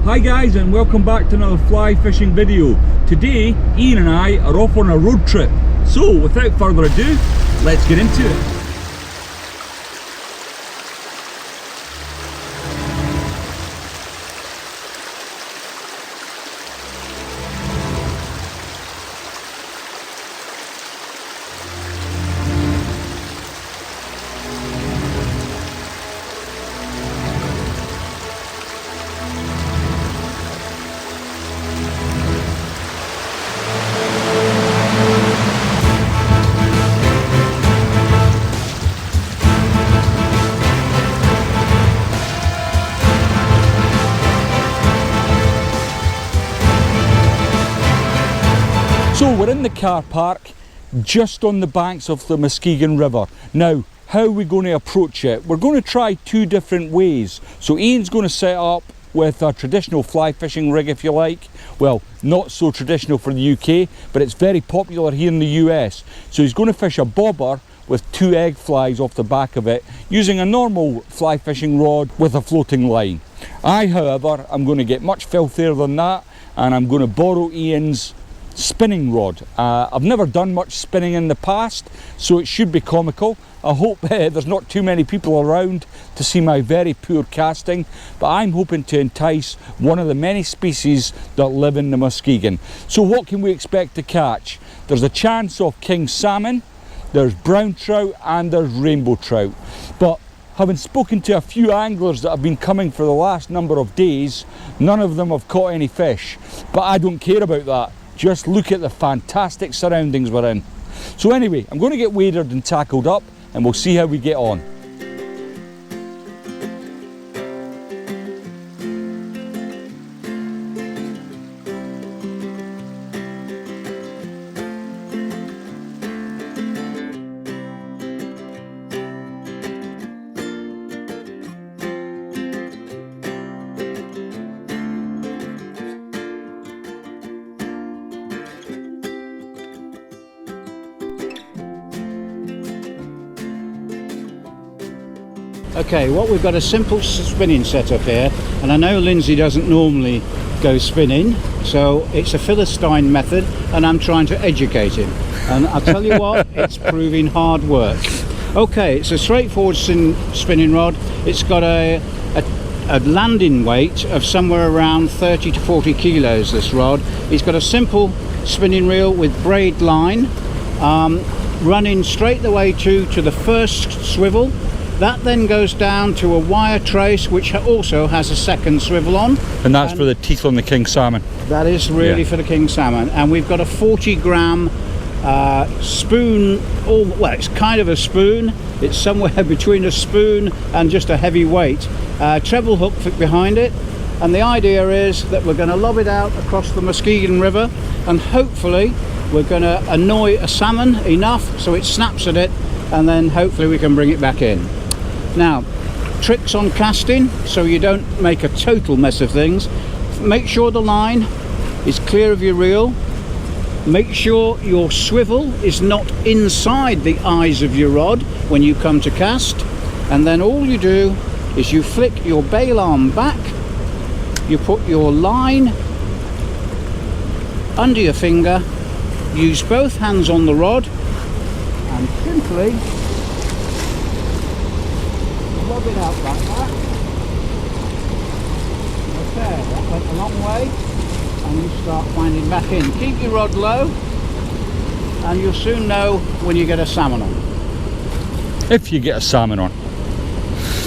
Hi guys, and welcome back to another fly fishing video. Today Ian and I are off on a road trip, so without further ado, let's get into it. So we're in the car park just on the banks of the Muskegon River. Now, how are we going to approach it? We're going to try two different ways. So Ian's going to set up with a traditional fly fishing rig, if you like. Well, not so traditional for the UK, but it's very popular here in the US. So he's going to fish a bobber with two egg flies off the back of it, using a normal fly fishing rod with a floating line. I, however, am going to get much filthier than that, and I'm going to borrow Ian's spinning rod. I've never done much spinning in the past, so it should be comical. I hope there's not too many people around to see my very poor casting, but I'm hoping to entice one of the many species that live in the Muskegon. So what can we expect to catch? There's a chance of king salmon, there's brown trout, and there's rainbow trout. But having spoken to a few anglers that have been coming for the last number of days, none of them have caught any fish. But I don't care about that. Just look at the fantastic surroundings we're in. So anyway, I'm going to get waded and tackled up, and we'll see how we get on. Okay, what we've got a simple spinning setup here, and I know Lindsay doesn't normally go spinning, so it's a Philistine method, and I'm trying to educate him. And I'll tell you what, it's proving hard work. Okay, it's a straightforward spinning rod. It's got a landing weight of somewhere around 30 to 40 kilos, this rod. It's got a simple spinning reel with braid line, running straight the way to the first swivel. That then goes down to a wire trace, which also has a second swivel on. And that's for the teeth on the king salmon. That is really for the king salmon. And we've got a 40-gram spoon. Well, it's kind of a spoon. It's somewhere between a spoon and just a heavy weight. Treble hook behind it. And the idea is that we're going to lob it out across the Muskegon River, and hopefully we're going to annoy a salmon enough so it snaps at it, and then hopefully we can bring it back in. Now, tricks on casting so you don't make a total mess of things. Make sure the line is clear of your reel. Make sure your swivel is not inside the eyes of your rod when you come to cast. And then all you do is you flick your bail arm back, you put your line under your finger, use both hands on the rod, and simply lob it out like that. Okay, that went a long way, and you start winding back in. Keep your rod low, and you'll soon know when you get a salmon on. If you get a salmon on.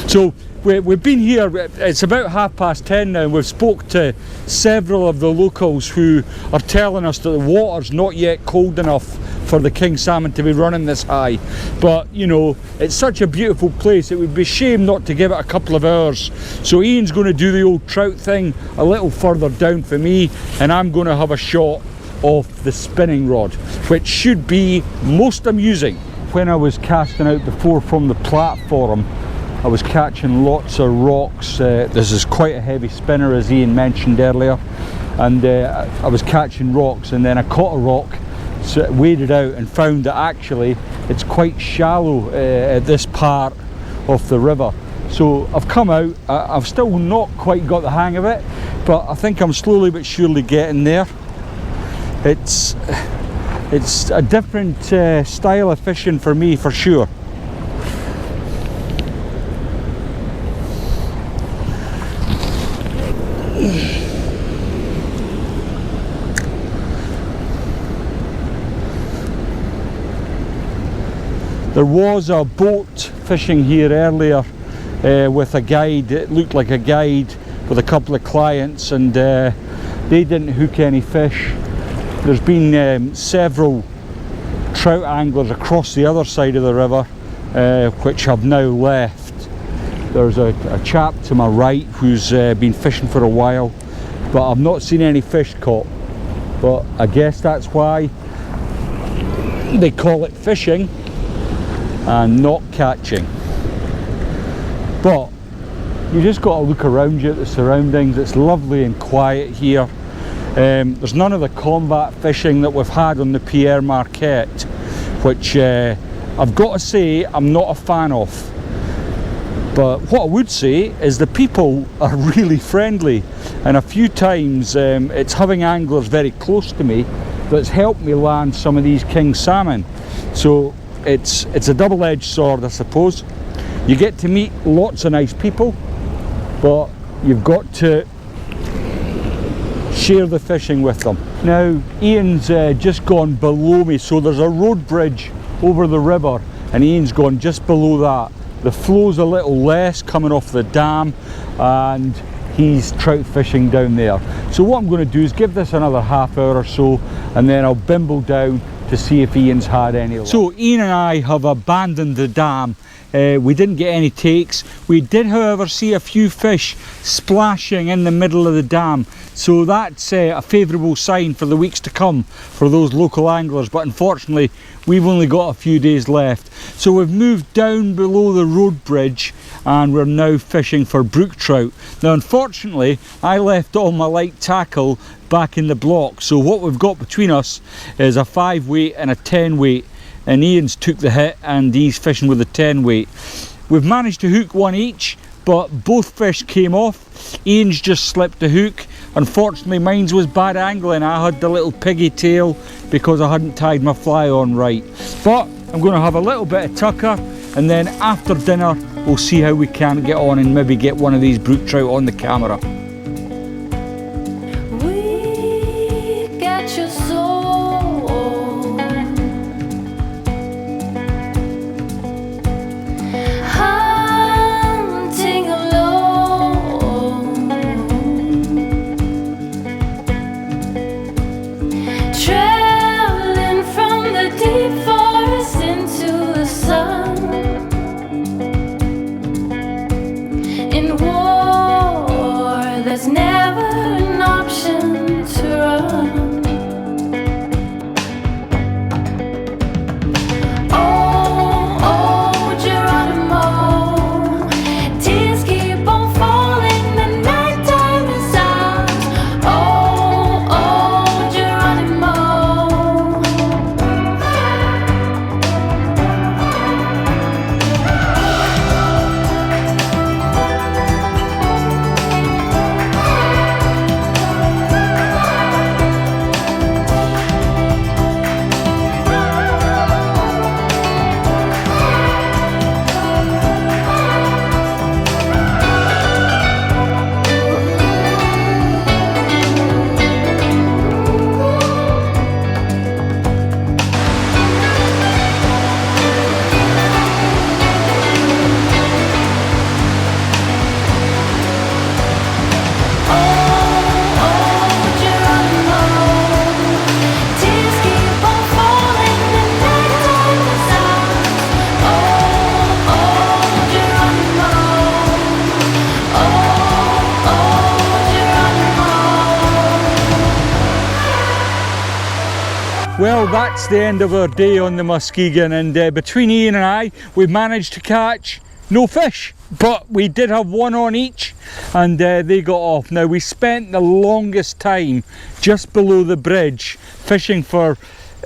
So we've been here, it's about 10:30 now, and we've spoke to several of the locals who are telling us that the water's not yet cold enough for the king salmon to be running this high. But you know, it's such a beautiful place, it would be a shame not to give it a couple of hours. So Ian's going to do the old trout thing a little further down for me, and I'm going to have a shot of the spinning rod, which should be most amusing. When I was casting out before from the platform, I was catching lots of rocks. This is quite a heavy spinner, as Ian mentioned earlier, and I was catching rocks, and then I caught a rock, so waded out and found that actually it's quite shallow at this part of the river. So I've come out, I've still not quite got the hang of it, but I think I'm slowly but surely getting there. It's a different style of fishing for me, for sure. There was a boat fishing here earlier with a guide. It looked like a guide with a couple of clients, and they didn't hook any fish. There's been several trout anglers across the other side of the river which have now left. There's a chap to my right who's been fishing for a while, but I've not seen any fish caught. But I guess that's why they call it fishing and not catching. But you just got to look around you at the surroundings. It's lovely and quiet here. There's none of the combat fishing that we've had on the Pere Marquette, which I've got to say I'm not a fan of. But what I would say is the people are really friendly, and a few times it's having anglers very close to me that's helped me land some of these king salmon. So it's a double-edged sword, I suppose. You get to meet lots of nice people, but you've got to share the fishing with them. Now Ian's just gone below me, so there's a road bridge over the river and Ian's gone just below that. The flow's a little less coming off the dam, and he's trout fishing down there. So what I'm going to do is give this another half hour or so, and then I'll bimble down to see if Ian's had any luck. So Ian and I have abandoned the dam. We didn't get any takes. We did, however, see a few fish splashing in the middle of the dam, so that's a favourable sign for the weeks to come for those local anglers. But unfortunately we've only got a few days left, so we've moved down below the road bridge and we're now fishing for brook trout. Now unfortunately I left all my light tackle back in the block, so what we've got between us is a 5 weight and a 10 weight, and Ian's took the hit and he's fishing with a 10 weight. We've managed to hook one each, but both fish came off. Ian's just slipped the hook. Unfortunately mine's was bad angling. I had the little piggy tail because I hadn't tied my fly on right. But I'm going to have a little bit of tucker, and then after dinner we'll see how we can get on and maybe get one of these brook trout on the camera. Well, that's the end of our day on the Muskegon, and between Ian and I, we managed to catch no fish, but we did have one on each, and they got off. Now we spent the longest time just below the bridge fishing for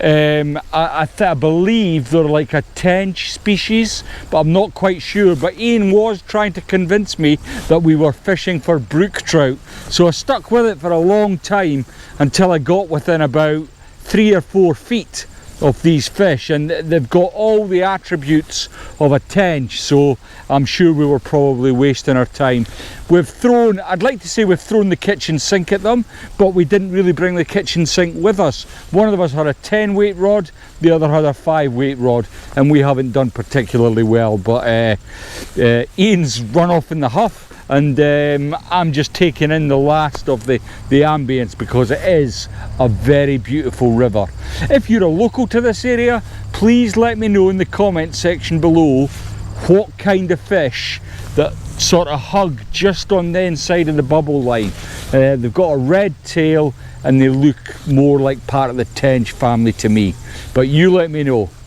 I believe they're like a tench species, but I'm not quite sure. But Ian was trying to convince me that we were fishing for brook trout, so I stuck with it for a long time until I got within about 3 or 4 feet of these fish, and they've got all the attributes of a tench, so I'm sure we were probably wasting our time. I'd like to say we've thrown the kitchen sink at them, but we didn't really bring the kitchen sink with us. One of us had a 10 weight rod, the other had a 5 weight rod, and we haven't done particularly well. But Ian's run off in the huff, and I'm just taking in the last of the ambience, because it is a very beautiful river. If you're a local to this area, please let me know in the comment section below what kind of fish that sort of hug just on the inside of the bubble line. They've got a red tail and they look more like part of the tench family to me, but you let me know.